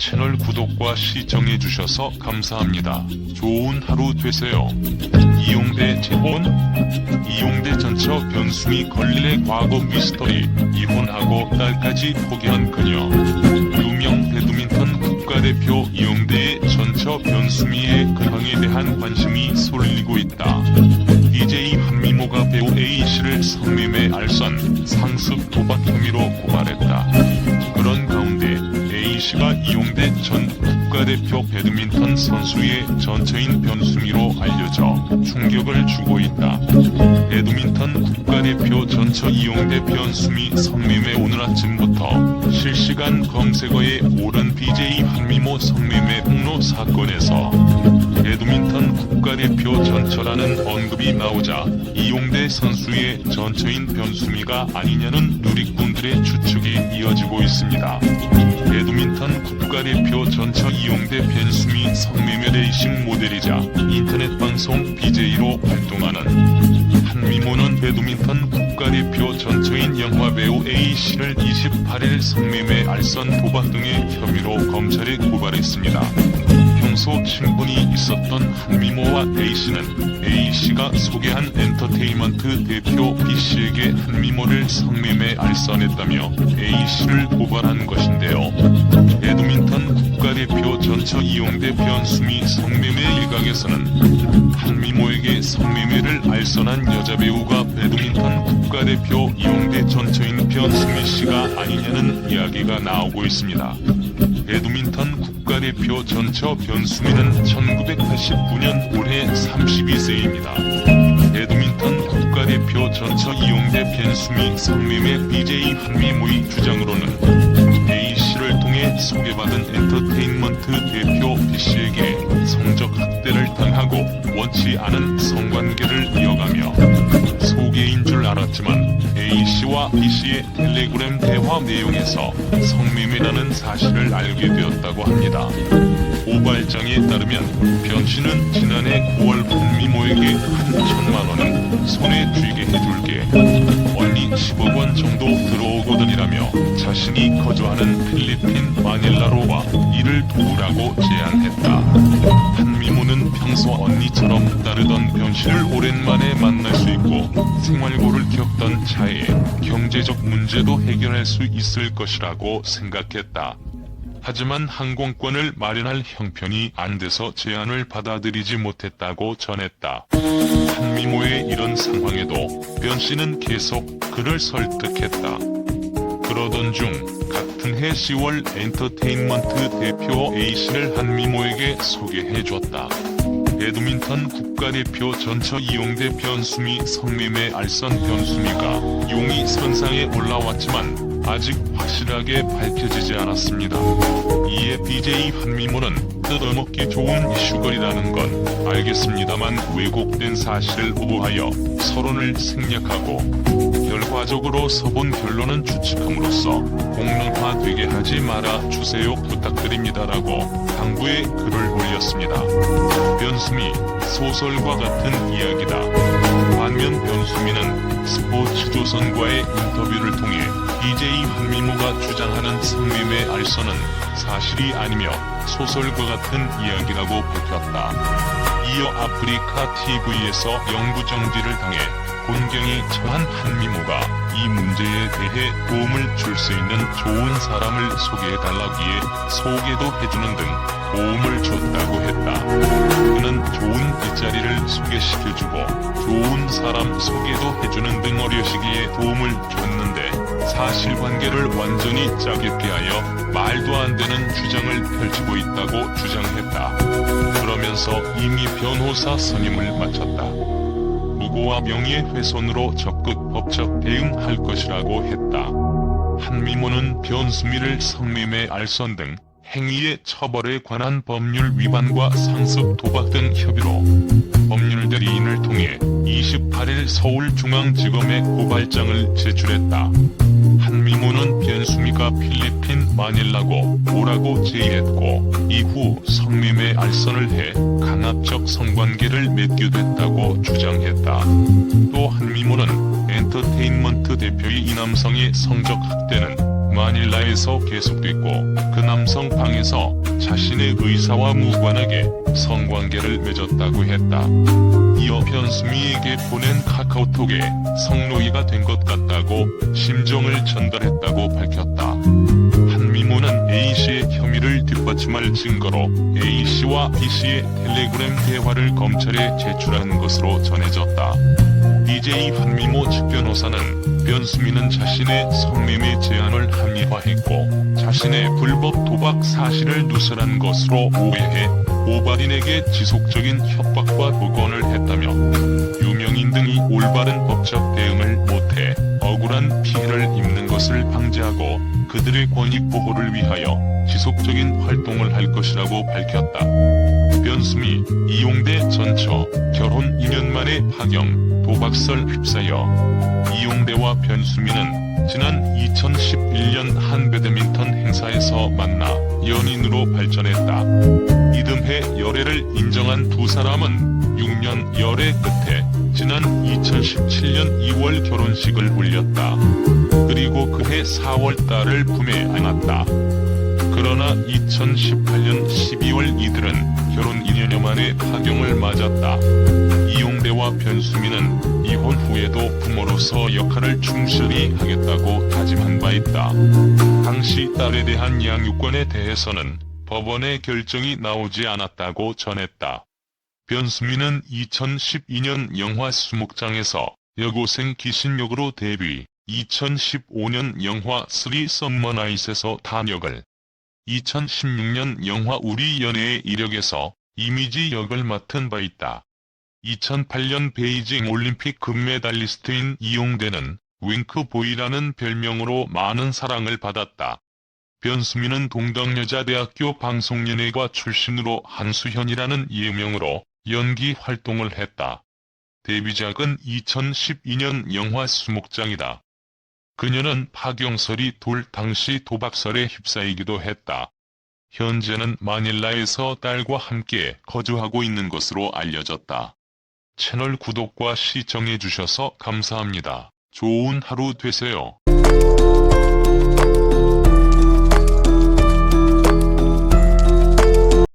채널 구독과 시청해주셔서 감사합니다. 좋은 하루 되세요. 이용대 재혼? 이용대 전처 변수미 걸릴의 과거 미스터리. 이혼하고 딸까지 포기한 그녀. 유명 배드민턴 국가대표 이용대의 전처 변수미의 근황에 대한 관심이 쏠리고 있다. DJ 한미모가 배우 A씨를 성매매 알선, 상습 도박 혐의로 고발했다. 그런 가운데 A씨가 이용대 전 국가대표 배드민턴 선수의 전처인 변수미로 알려져 충격을 주고 있다. 배드민턴 국가대표 전처 이용대 변수미 성매매. 오늘 아침부터 실시간 검색어에 오른 DJ 한미모 성매매 폭로 사건에서 배드민턴 국가대표 전처라는 언급이 나오자 이용대 선수의 전처인 변수미가 아니냐는 누리꾼들의 추측이 이어지고 있습니다. 배드민턴 국가대표 전처 이용대 변수미 성매매 레이싱 모델이자 인터넷 방송 BJ로 활동하는 한미모는 배드민턴 국가대표 전처인 영화배우 A씨를 28일 성매매, 알선, 도박 등의 혐의로 검찰에 고발했습니다. 평소 친분이 있었던 한미모와 A씨는 A씨가 소개한 엔터테인먼트 대표 B씨에게 한미모를 성매매, 알선했다며 A씨를 고발한 것인데요. 배드민턴 국가대표 전처 이용대 변수미 성매매 일각에서는 한미모에게 성매매를 알선한 여자배우가 배드민턴 국가대표 이용대 전처인 변수미씨가 아니냐는 이야기가 나오고 있습니다. 배드민턴 국가대표 전처 변수미는 1989년 올해 32세입니다. 배드민턴 국가대표 전처 이용대 변수미 성매매 BJ 한미모의 주장으로는 A씨를 통해 소개받은 엔터테인먼트 대표 B씨에게 성적 학대를 당하고 원치 않은 성관계를 이어가며 소개인 줄 알았지만 A씨와 B씨의 텔레그램 대화 내용에서 성매매라는 사실을 알게 되었다고 합니다. 고발장에 따르면 변씨는 지난해 9월 한미모에게 한 1,000만원은 손에 쥐게 해줄게, 언니 10억원 정도 들어오거든이라며 자신이 거주하는 필리핀 마닐라로 와 일을 도우라고 제안했다. 한미모는 평소 언니처럼 따르던 변씨를 오랜만에 만날 수 있고 생활고를 겪던 차에 경제적 문제도 해결할 수 있을 것이라고 생각했다. 하지만 항공권을 마련할 형편이 안 돼서 제안을 받아들이지 못했다고 전했다. 한미모의 이런 상황에도 변씨는 계속 그를 설득했다. 그러던 중 같은 해 10월 엔터테인먼트 대표 A씨를 한미모에게 소개해줬다. 배드민턴 국가대표 전처 이용대 변수미 성매매 알선. 변수미가 용의 선상에 올라왔지만 아직 확실하게 밝혀지지 않았습니다. 이에 BJ 한미모는 뜯어먹기 좋은 이슈거리라는 건 알겠습니다만 왜곡된 사실을 오보하여 서론을 생략하고 결과적으로 서본 결론은 추측함으로써 공론화되게 하지 말아 주세요 부탁드립니다라고 당부의 글을 올렸습니다. 변수미, 소설과 같은 이야기다. 반면 변수미는 스포츠조선과의 인터뷰를 통해 DJ 한미모가 주장하는 성매매 알선은 사실이 아니며 소설과 같은 이야기라고 밝혔다. 이어 아프리카 TV에서 영구정지를 당해 곤경에 처한 한미모가 이 문제에 대해 도움을 줄 수 있는 좋은 사람을 소개해달라기에 소개도 해주는 등 도움을 줬다고 했다. 그는 좋은 뒷자리를 소개시켜주고 좋은 사람 소개도 해주는 등 어려시기에 도움을 줬는데 사실관계를 완전히 짜깁게 하여 말도 안 되는 주장을 펼치고 있다고 주장했다. 그러면서 이미 변호사 선임을 마쳤다. 무고와 명예훼손으로 적극 법적 대응할 것이라고 했다. 한미모는 변수미를 성매매, 알선 등 행위의 처벌에 관한 법률 위반과 상습 도박 등 혐의로 법률 대리인을 통해 28일 서울중앙지검에 고발장을 제출했다. 한미모는 변수미가 필리핀 마닐라고 오라고 제의했고 이후 성매매 알선을 해 강압적 성관계를 맺게 됐다고 주장했다. 또 한미모는 엔터테인먼트 대표의 이 남성의 성적 학대는 마닐라에서 계속됐고 그 남성 방에서 자신의 의사와 무관하게 성관계를 맺었다고 했다. 이어 변수미에게 보낸 카카오톡에 성노예가 된 것 같다고 심정을 전달했다고 밝혔다. 한미모는 A씨의 혐의를 뒷받침할 증거로 A씨와 B씨의 텔레그램 대화를 검찰에 제출한 것으로 전해졌다. DJ 한미모 측 변호사는 변수미는 자신의 성매매 제안을 합리화했고 자신의 불법 도박 사실을 누설한 것으로 오해해 모발인에게 지속적인 협박과 복원을 했다며 유명인 등이 올바른 법적 대응을 못해 억울한 피해를 입는 것을 방지하고 그들의 권익 보호를 위하여 지속적인 활동을 할 것이라고 밝혔다. 변수미, 이용대 전처, 결혼 2년 만에 파경, 도박설 휩싸여 이용대와 변수미는 지난 2011년 한 배드민턴 행사에서 만나 연인으로 발전했다. 이듬해 열애를 인정한 두 사람은 6년 열애 끝에 지난 2017년 2월 결혼식을 올렸다. 그리고 그해 4월 딸을 품에 안았다. 그러나 2018년 12월 이들은 결혼 2년여 만에 파경을 맞았다. 이용대와 변수미는 이혼 후에도 부모로서 역할을 충실히 하겠다고 다짐한 바 있다. 당시 딸에 대한 양육권에 대해서는 법원의 결정이 나오지 않았다고 전했다. 변수미는 2012년 영화 수목장에서 여고생 기신 역으로 데뷔, 2015년 영화 3 썸머 나잇에서 단역을, 2016년 영화 우리 연애의 이력에서 이미지 역을 맡은 바 있다. 2008년 베이징 올림픽 금메달리스트인 이용대는 윙크보이라는 별명으로 많은 사랑을 받았다. 변수미는 동덕여자대학교 방송연예과 출신으로 한수현이라는 예명으로 연기 활동을 했다. 데뷔작은 2012년 영화 수목장이다. 그녀는 파경설이 돌 당시 도박설에 휩싸이기도 했다. 현재는 마닐라에서 딸과 함께 거주하고 있는 것으로 알려졌다. 채널 구독과 시청해주셔서 감사합니다. 좋은 하루 되세요.